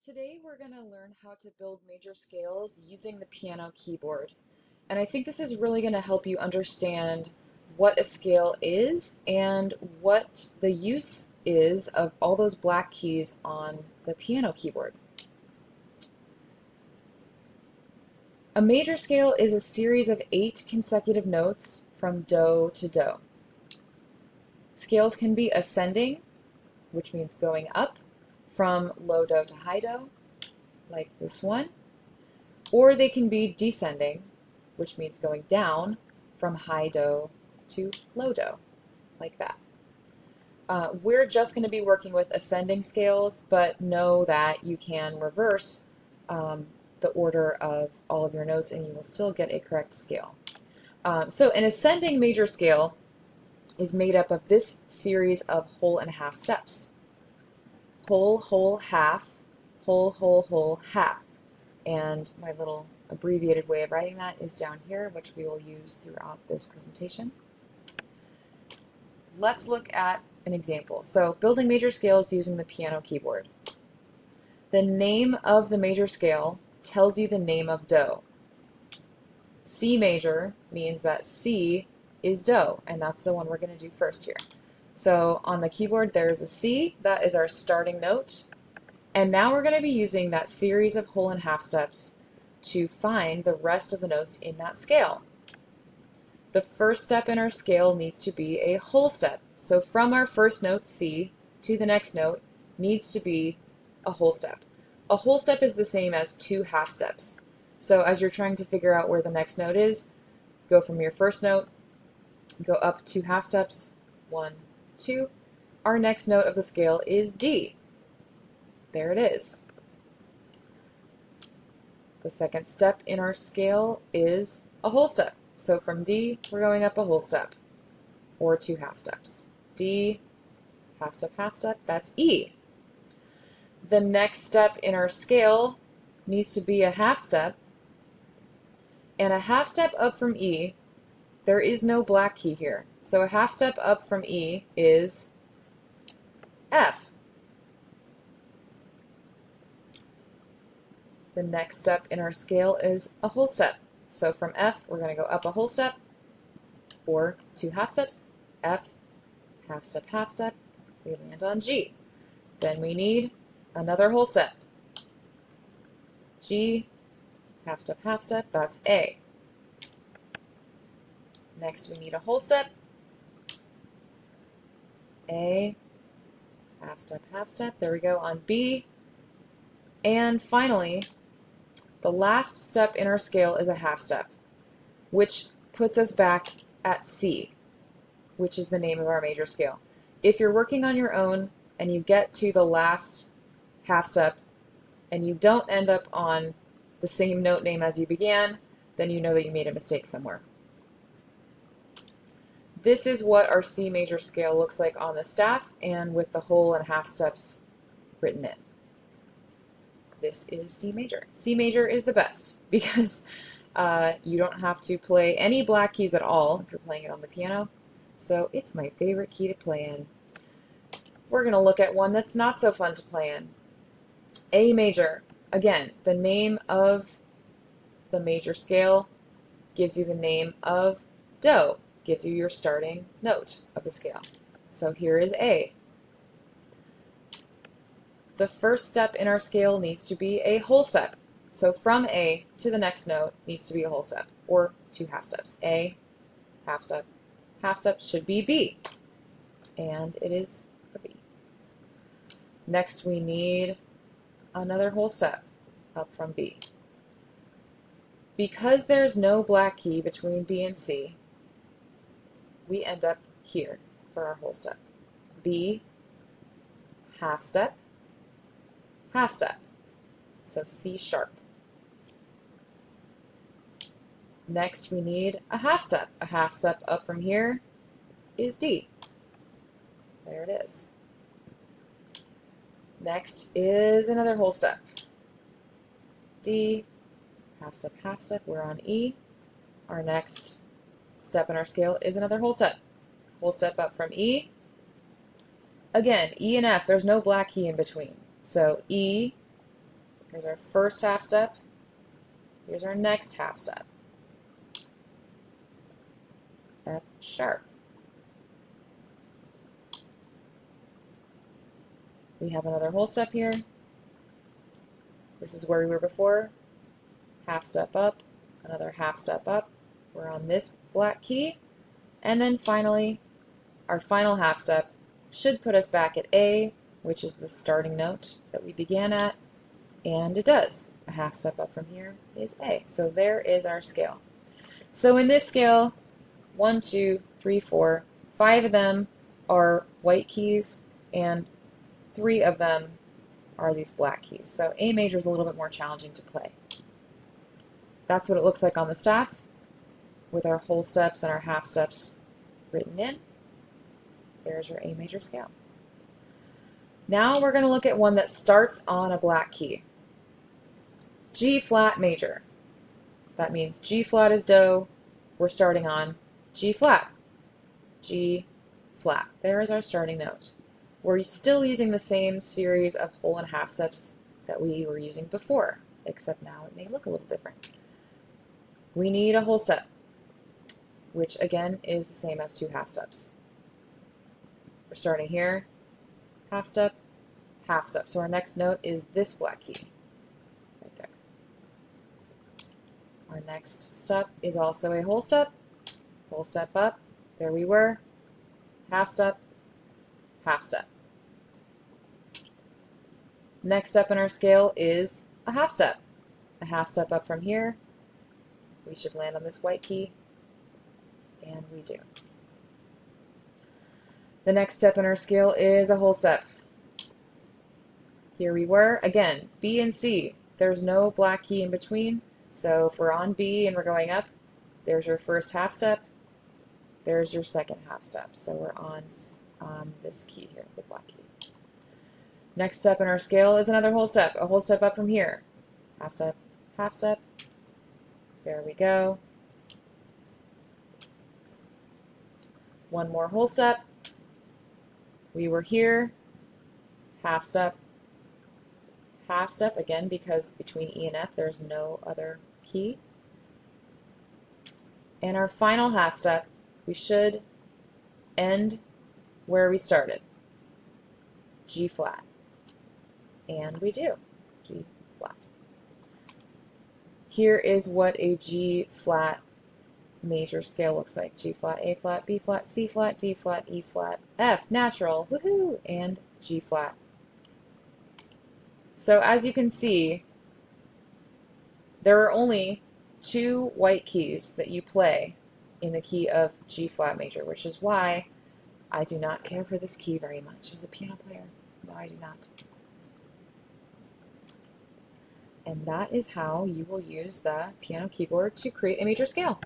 Today we're going to learn how to build major scales using the piano keyboard. And I think this is really going to help you understand what a scale is and what the use is of all those black keys on the piano keyboard. A major scale is a series of 8 consecutive notes from do to do. Scales can be ascending, which means going up from low do to high do, like this one, or they can be descending, which means going down from high do to low do, like that. We're just going to be working with ascending scales, but know that you can reverse the order of all of your notes and you will still get a correct scale. So an ascending major scale is made up of this series of whole and half steps. Whole, whole, half, whole, whole, whole, half. And my little abbreviated way of writing that is down here, which we will use throughout this presentation. Let's look at an example. So building major scales using the piano keyboard. The name of the major scale tells you the name of do. C major means that C is do, and that's the one we're going to do first here. So on the keyboard there's a C, that is our starting note, and now we're going to be using that series of whole and half steps to find the rest of the notes in that scale. The first step in our scale needs to be a whole step. So from our first note, C, to the next note needs to be a whole step. A whole step is the same as 2 half steps. So as you're trying to figure out where the next note is, go from your first note, go up 2 half steps, 1, 2. Our next note of the scale is D. There it is. The second step in our scale is a whole step. So from D, we're going up a whole step, or 2 half steps. D, half step, that's E. The next step in our scale needs to be a half step, and a half step up from E, there is no black key here. So a half step up from E is F. The next step in our scale is a whole step. So from F, we're going to go up a whole step, or 2 half steps, F, half step, we land on G. Then we need another whole step. G, half step, that's A. Next we need a whole step, A, half step, there we go on B. And finally, the last step in our scale is a half step, which puts us back at C, which is the name of our major scale. If you're working on your own and you get to the last half step and you don't end up on the same note name as you began, then you know that you made a mistake somewhere. This is what our C major scale looks like on the staff and with the whole and half steps written in. This is C major. C major is the best because you don't have to play any black keys at all if you're playing it on the piano. So it's my favorite key to play in. We're going to look at one that's not so fun to play in. A major. Again, the name of the major scale gives you the name of do, gives you your starting note of the scale. So here is A. The first step in our scale needs to be a whole step. So from A to the next note needs to be a whole step, or 2 half steps. A, half step should be B, and it is a B. Next we need another whole step up from B. Because there's no black key between B and C, we end up here for our whole step. B, half step, so C sharp. Next we need a half step. A half step up from here is D. There it is. Next is another whole step. D, half step, we're on E. Our next step in our scale is another whole step. Whole step up from E. Again, E and F, there's no black key in between. So E, Here's our first half step. Here's our next half step. F sharp. We have another whole step here. This is where we were before. Half step up, another half step up. We're on this black key. And then finally, our final half step should put us back at A, which is the starting note that we began at. And it does. A half step up from here is A. So there is our scale. So in this scale, 1, 2, 3, 4, 5 of them are white keys, and 3 of them are these black keys. So A major is a little bit more challenging to play. That's what it looks like on the staff with our whole steps and our half steps written in. There's your A major scale. Now we're going to look at one that starts on a black key. G flat major. That means G flat is Do. We're starting on G flat. G flat. There is our starting note. We're still using the same series of whole and half steps that we were using before, except now it may look a little different. We need a whole step, which again is the same as 2 half steps. We're starting here, half step, half step. So our next note is this black key, right there. Our next step is also a whole step up, there we were, half step, half step. Next step in our scale is a half step up from here. We should land on this white key, and we do. The next step in our scale is a whole step. Here we were, again, B and C. There's no black key in between, so if we're on B and we're going up, there's your first half step, there's your second half step. So we're on this key here, the black key. Next step in our scale is another whole step, a whole step up from here. Half step, half step. There we go. One more whole step. We were here. Half step, again because between E and F there's no other key. And our final half step, we should end where we started. G flat. And we do. G flat. Here is what a G flat major scale looks like. G flat, A flat, B flat, C flat, D flat, E flat, F, natural, woohoo, and G flat. So as you can see, there are only 2 white keys that you play in the key of G flat major, which is why I do not care for this key very much as a piano player. No, I do not. And that is how you will use the piano keyboard to create a major scale.